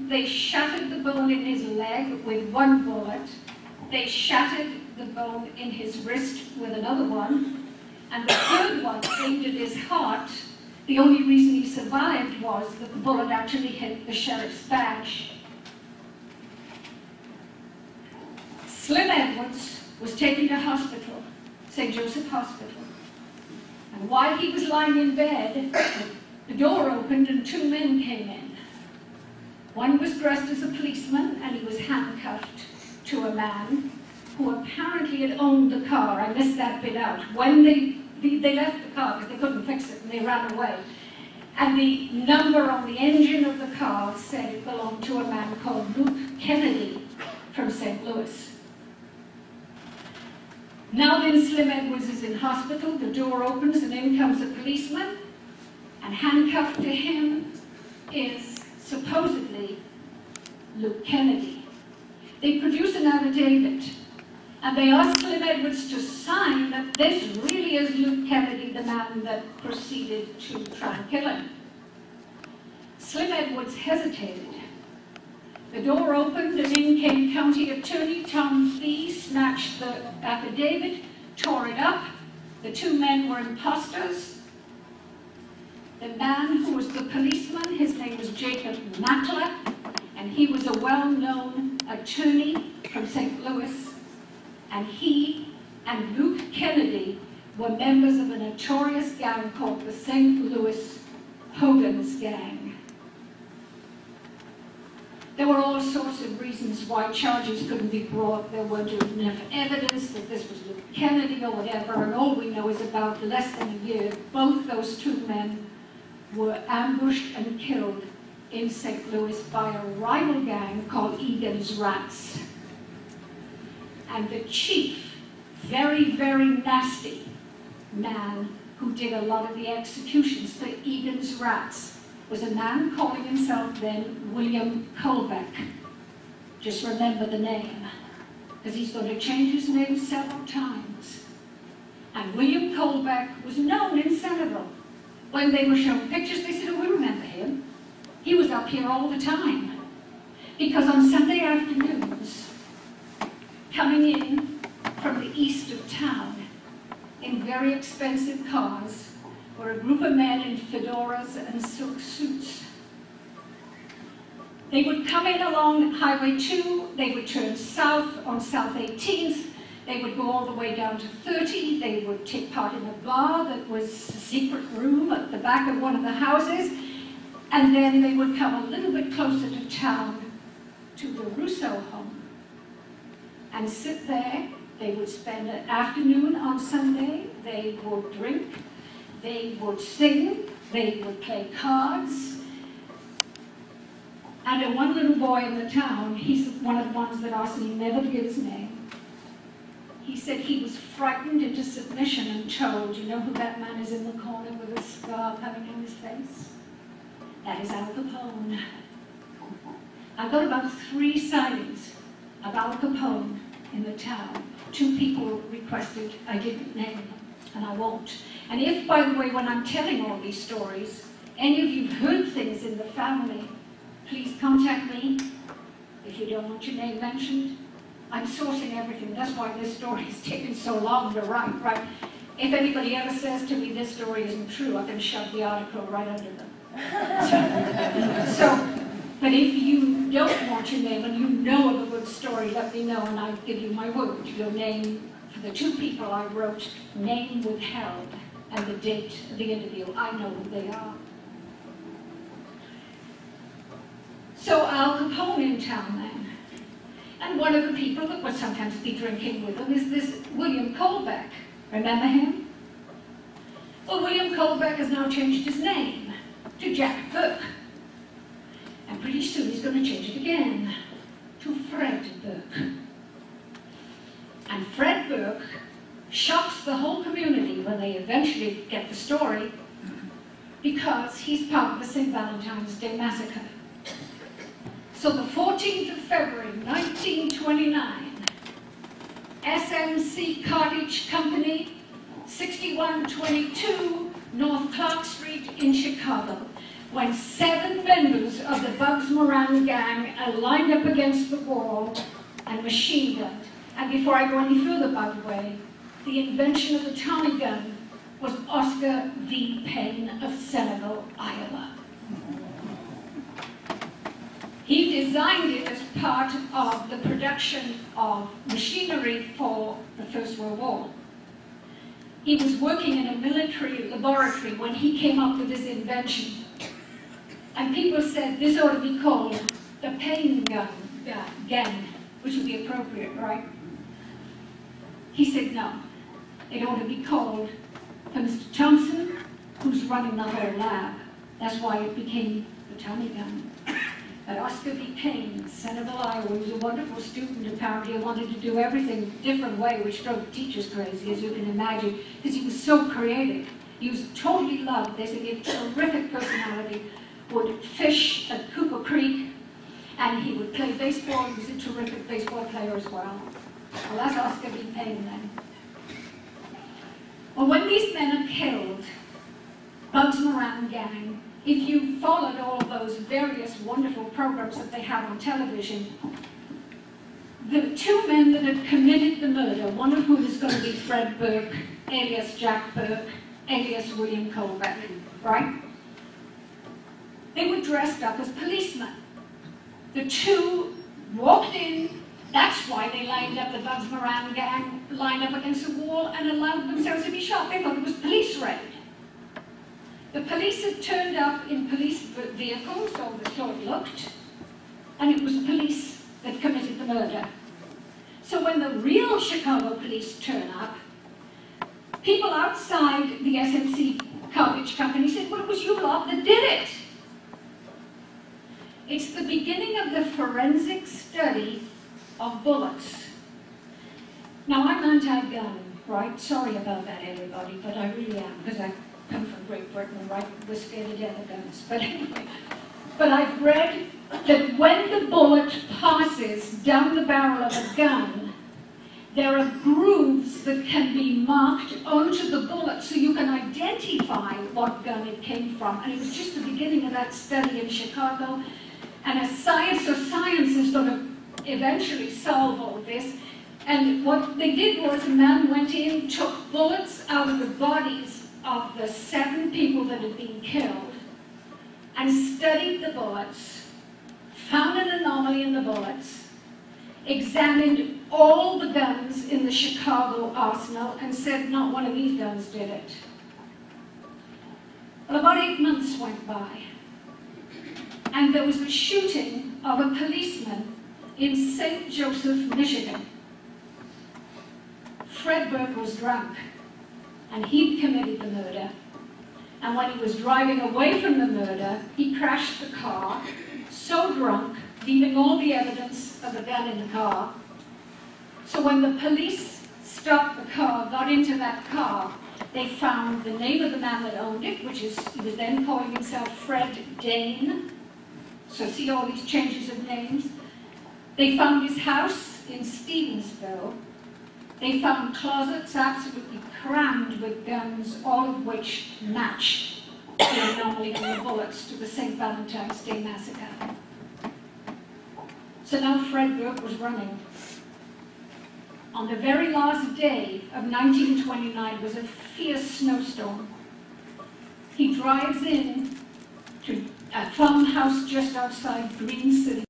they shattered the bone in his leg with one bullet. They shattered the bone in his wrist with another one. And the third one aimed at his heart. The only reason he survived was that the bullet actually hit the sheriff's badge. Slim Edwards was taken to hospital, St. Joseph Hospital. And while he was lying in bed, the door opened and two men came in. One was dressed as a policeman and he was handcuffed to a man who apparently had owned the car. I missed that bit out. When they left the car because they couldn't fix it and they ran away. And the number on the engine of the car said it belonged to a man called Luke Kennedy from St. Louis. Now then, Slim Edwards is in hospital, the door opens and in comes a policeman, and handcuffed to him is supposedly Luke Kennedy. They produce an affidavit, and they ask Slim Edwards to sign that this really is Luke Kennedy, the man that proceeded to try and kill him. Slim Edwards hesitated. The door opened and in came County Attorney Tom Fee, snatched the affidavit, tore it up. The two men were imposters. The man who was the policeman, his name was Jacob Matla, and he was a well-known attorney from St. Louis. And he and Luke Kennedy were members of a notorious gang called the St. Louis Hogan's Gang. There were all sorts of reasons why charges couldn't be brought. There weren't enough evidence that this was Luke Kennedy or whatever, and all we know is about less than a year, both those two men were ambushed and killed in St. Louis by a rival gang called Egan's Rats. And the chief, very, very nasty man who did a lot of the executions for Egan's Rats was a man calling himself then William Colbeck. Just remember the name, because he's going to change his name several times. And William Colbeck was known in Centerville. When they were shown pictures, they said, oh, we remember him. He was up here all the time. Because on Sunday afternoons, coming in from the east of town in very expensive cars, were a group of men in fedoras and silk suits. They would come in along Highway 2, they would turn south on South 18th, they would go all the way down to 30, they would take part in a bar that was a secret room at the back of one of the houses, and then they would come a little bit closer to town to the Rousseau home and sit there. They would spend an afternoon on Sunday, they would drink, they would sing, they would play cards. And one little boy in the town, he's one of the ones that asked me never to give his name. He said he was frightened into submission and told, you know who that man is in the corner with a scar coming in his face? That is Al Capone. I've got about 3 sightings of Al Capone in the town. 2 people requested I didn't name them, and I won't. And if, by the way, when I'm telling all these stories, any of you have heard things in the family, please contact me if you don't want your name mentioned. I'm sourcing everything. That's why this story has taken so long to write, right? If anybody ever says to me this story isn't true, I can shove the article right under them. But if you don't want your name and you know of a good story, let me know and I'll give you my word. Your name, for the 2 people I wrote, name withheld, and the date of the interview, I know who they are. So Al Capone in town then. And one of the people that would sometimes be drinking with him is this William Colbeck. Remember him? Well, William Colbeck has now changed his name to Jack Burke. And pretty soon he's going to change it again to Fred Burke. And Fred Burke shocks the whole community when they eventually get the story, because he's part of the St. Valentine's Day Massacre. So the 14th of February, 1929, SMC Cartage Company, 6122 North Clark Street in Chicago. when 7 members of the Bugs Moran gang are lined up against the wall and machine gunned. And before I go any further, by the way, the invention of the Tommy gun was Oscar V. Payne of Senegal, Iowa. He designed it as part of the production of machinery for the First World War. He was working in a military laboratory when he came up with his invention. And people said this ought to be called the Payne gun, which would be appropriate, right? He said no, it ought to be called for Mr. Thompson, who's running the whole lab. That's why it became the Tommy gun. But Oscar V. Payne, Senegal, Iowa, was a wonderful student. Apparently, he wanted to do everything a different way, which drove the teachers crazy, as you can imagine, because he was so creative. He was totally loved. They said he had a terrific personality, would fish at Cooper Creek, and he would play baseball. He was a terrific baseball player as well. Well, that's Oscar V. Payne then. Well, when these men are killed, Bugs Moran gang, if you followed all those various wonderful programs that they have on television, the 2 men that had committed the murder, one of whom is going to be Fred Burke, alias Jack Burke, alias William Colbeck, right? They were dressed up as policemen. The 2 walked in. That's why they lined up, the Bugs Moran gang lined up against the wall and allowed themselves to be shot. They thought it was police raid. The police had turned up in police vehicles, or so it looked, and it was police that committed the murder. So when the real Chicago police turn up, people outside the SMC cartage company said, well, it was you lot that did it. It's the beginning of the forensic study of bullets. Now, I'm anti-gun, right? Sorry about that, everybody, but I really am, because I come from Great Britain, right? We're scared to death of guns. But anyway, but I've read that when the bullet passes down the barrel of a gun, there are grooves that can be marked onto the bullet so you can identify what gun it came from. And it was just the beginning of that study in Chicago. And as science is going to eventually solve all this. And what they did was a man went in, took bullets out of the bodies of the 7 people that had been killed and studied the bullets, found an anomaly in the bullets, examined all the guns in the Chicago arsenal and said not one of these guns did it. Well, about 8 months went by and there was a shooting of a policeman in St. Joseph, Michigan. Fred Burke was drunk, and he'd committed the murder. And when he was driving away from the murder, he crashed the car, so drunk, leaving all the evidence of the gun in the car. So when the police stopped the car, got into that car, they found the name of the man that owned it, which is, he was then calling himself Fred Dane. So see all these changes of names. They found his house in Stevensville. They found closets absolutely crammed with guns, all of which matched the anomaly in the bullets to the St. Valentine's Day massacre. So now Fred Burke was running. On the very last day of 1929, it was a fierce snowstorm. He drives in to a farmhouse just outside Green City.